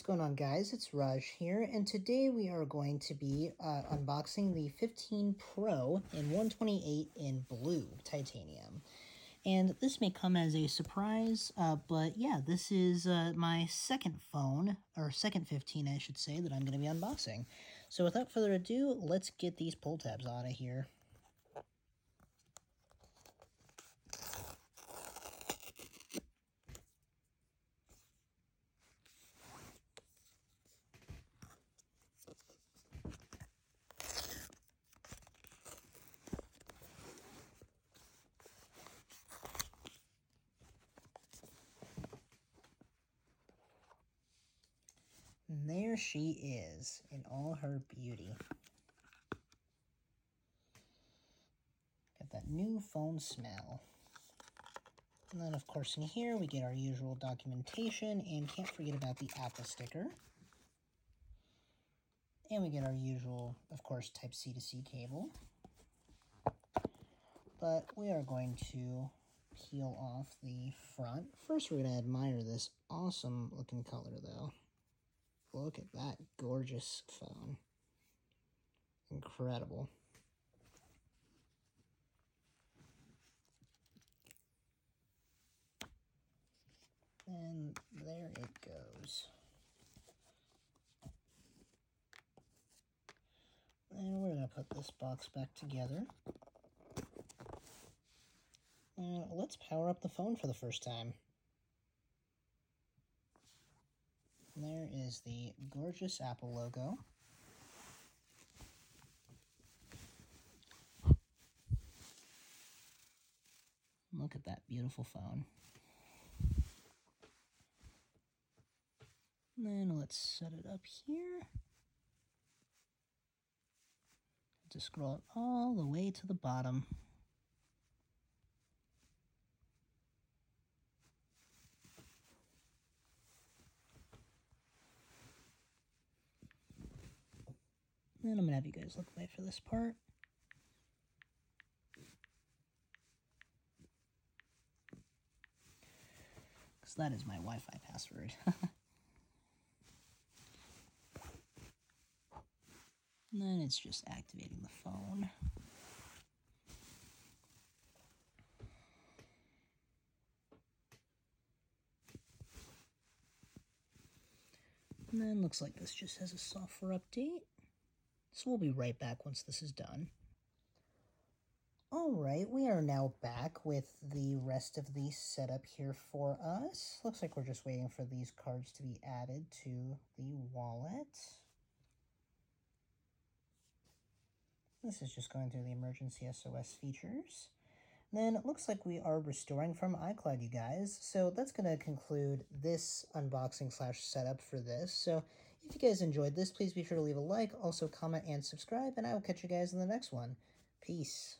going on, guys? It's Raj here, and today we are going to be unboxing the 15 Pro in 128 in blue titanium. And this may come as a surprise, but yeah, this is my second phone, or second 15, I should say, that I'm going to be unboxing. So without further ado, let's get these pull tabs out of here. And there she is, in all her beauty. Got that new phone smell. And then, of course, in here, we get our usual documentation, and can't forget about the Apple sticker. And we get our usual, of course, Type-C to C cable. But we are going to peel off the front. First, we're going to admire this awesome looking color, though. Look at that gorgeous phone. Incredible. And there it goes. And we're going to put this box back together. And let's power up the phone for the first time. And there is the gorgeous Apple logo. Look at that beautiful phone. And then let's set it up here. To scroll it all the way to the bottom. And I'm going to have you guys look away for this part. Because that is my Wi-Fi password. And then it's just activating the phone. And then looks like this just has a software update. So we'll be right back once this is done. Alright, we are now back with the rest of the setup here for us. Looks like we're just waiting for these cards to be added to the wallet. This is just going through the emergency SOS features. Then it looks like we are restoring from iCloud, you guys. So that's going to conclude this unboxing / setup for this. So if you guys enjoyed this, please be sure to leave a like, also comment and subscribe, and I will catch you guys in the next one. Peace.